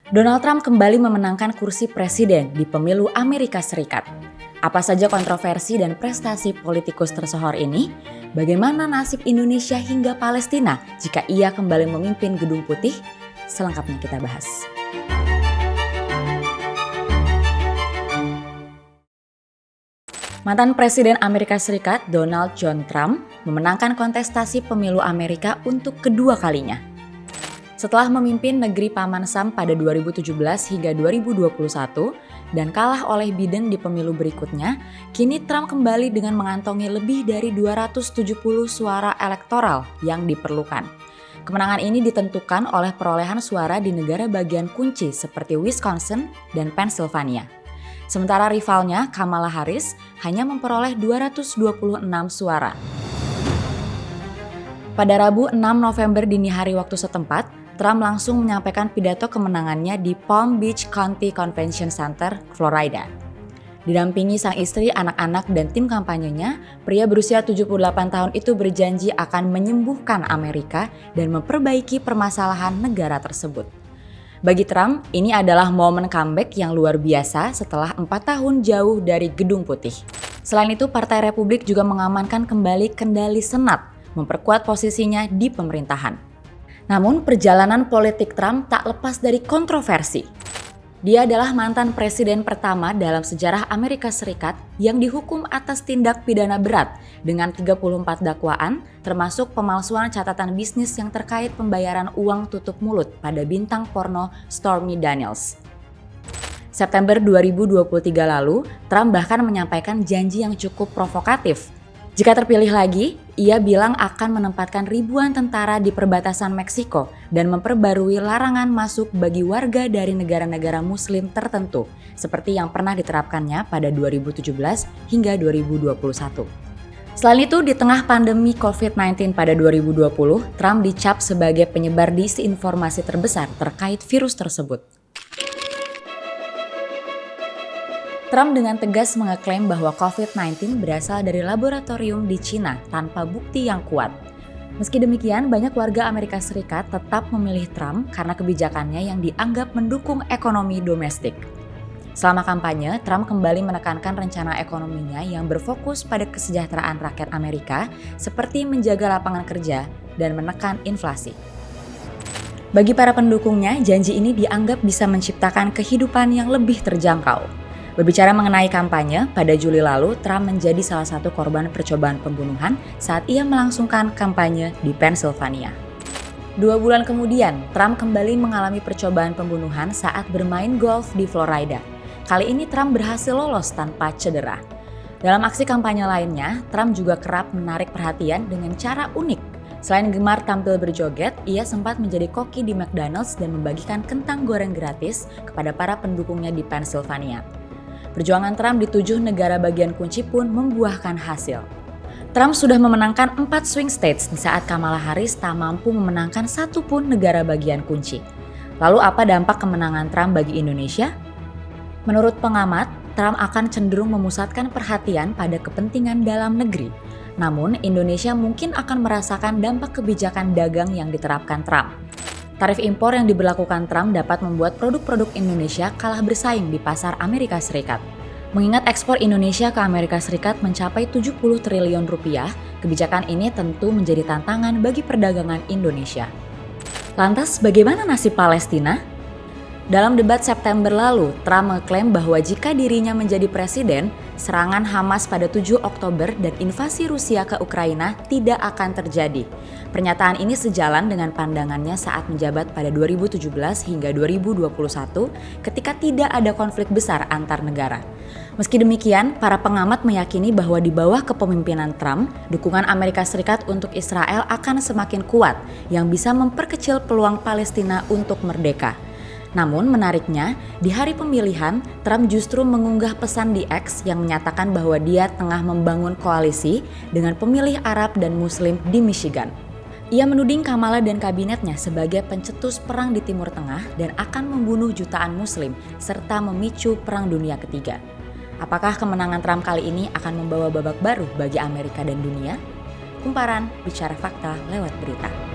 Donald Trump kembali memenangkan kursi presiden di pemilu Amerika Serikat. Apa saja kontroversi dan prestasi politikus tersohor ini? Bagaimana nasib Indonesia hingga Palestina jika ia kembali memimpin Gedung Putih? Selengkapnya kita bahas. Mantan Presiden Amerika Serikat Donald John Trump memenangkan kontestasi pemilu Amerika untuk kedua kalinya. Setelah memimpin negeri Paman Sam pada 2017 hingga 2021 dan kalah oleh Biden di pemilu berikutnya, kini Trump kembali dengan mengantongi lebih dari 270 suara elektoral yang diperlukan. Kemenangan ini ditentukan oleh perolehan suara di negara bagian kunci seperti Wisconsin dan Pennsylvania. Sementara rivalnya Kamala Harris hanya memperoleh 226 suara. Pada Rabu 6 November dini hari waktu setempat, Trump langsung menyampaikan pidato kemenangannya di Palm Beach County Convention Center, Florida. Didampingi sang istri, anak-anak, dan tim kampanyenya, pria berusia 78 tahun itu berjanji akan menyembuhkan Amerika dan memperbaiki permasalahan negara tersebut. Bagi Trump, ini adalah momen comeback yang luar biasa setelah 4 tahun jauh dari Gedung Putih. Selain itu, Partai Republik juga mengamankan kembali kendali Senat, memperkuat posisinya di pemerintahan. Namun perjalanan politik Trump tak lepas dari kontroversi. Dia adalah mantan presiden pertama dalam sejarah Amerika Serikat yang dihukum atas tindak pidana berat dengan 34 dakwaan, termasuk pemalsuan catatan bisnis yang terkait pembayaran uang tutup mulut pada bintang porno Stormy Daniels. September 2023 lalu, Trump bahkan menyampaikan janji yang cukup provokatif. Jika terpilih lagi, ia bilang akan menempatkan ribuan tentara di perbatasan Meksiko dan memperbarui larangan masuk bagi warga dari negara-negara muslim tertentu, seperti yang pernah diterapkannya pada 2017 hingga 2021. Selain itu, di tengah pandemi COVID-19 pada 2020, Trump dicap sebagai penyebar disinformasi terbesar terkait virus tersebut. Trump dengan tegas mengeklaim bahwa COVID-19 berasal dari laboratorium di Cina tanpa bukti yang kuat. Meski demikian, banyak warga Amerika Serikat tetap memilih Trump karena kebijakannya yang dianggap mendukung ekonomi domestik. Selama kampanye, Trump kembali menekankan rencana ekonominya yang berfokus pada kesejahteraan rakyat Amerika, seperti menjaga lapangan kerja dan menekan inflasi. Bagi para pendukungnya, janji ini dianggap bisa menciptakan kehidupan yang lebih terjangkau. Berbicara mengenai kampanye, pada Juli lalu Trump menjadi salah satu korban percobaan pembunuhan saat ia melangsungkan kampanye di Pennsylvania. 2 bulan kemudian, Trump kembali mengalami percobaan pembunuhan saat bermain golf di Florida. Kali ini Trump berhasil lolos tanpa cedera. Dalam aksi kampanye lainnya, Trump juga kerap menarik perhatian dengan cara unik. Selain gemar tampil berjoget, ia sempat menjadi koki di McDonald's dan membagikan kentang goreng gratis kepada para pendukungnya di Pennsylvania. Perjuangan Trump di 7 negara bagian kunci pun membuahkan hasil. Trump sudah memenangkan 4 swing states di saat Kamala Harris tak mampu memenangkan satu pun negara bagian kunci. Lalu apa dampak kemenangan Trump bagi Indonesia? Menurut pengamat, Trump akan cenderung memusatkan perhatian pada kepentingan dalam negeri. Namun, Indonesia mungkin akan merasakan dampak kebijakan dagang yang diterapkan Trump. Tarif impor yang diberlakukan Trump dapat membuat produk-produk Indonesia kalah bersaing di pasar Amerika Serikat. Mengingat ekspor Indonesia ke Amerika Serikat mencapai 70 triliun rupiah, kebijakan ini tentu menjadi tantangan bagi perdagangan Indonesia. Lantas bagaimana nasib Palestina? Dalam debat September lalu, Trump mengklaim bahwa jika dirinya menjadi presiden, serangan Hamas pada 7 Oktober dan invasi Rusia ke Ukraina tidak akan terjadi. Pernyataan ini sejalan dengan pandangannya saat menjabat pada 2017 hingga 2021 ketika tidak ada konflik besar antar negara. Meski demikian, para pengamat meyakini bahwa di bawah kepemimpinan Trump, dukungan Amerika Serikat untuk Israel akan semakin kuat yang bisa memperkecil peluang Palestina untuk merdeka. Namun menariknya, di hari pemilihan, Trump justru mengunggah pesan di X yang menyatakan bahwa dia tengah membangun koalisi dengan pemilih Arab dan Muslim di Michigan. Ia menuding Kamala dan kabinetnya sebagai pencetus perang di Timur Tengah dan akan membunuh jutaan Muslim serta memicu Perang Dunia Ketiga. Apakah kemenangan Trump kali ini akan membawa babak baru bagi Amerika dan dunia? Kumparan bicara fakta lewat berita.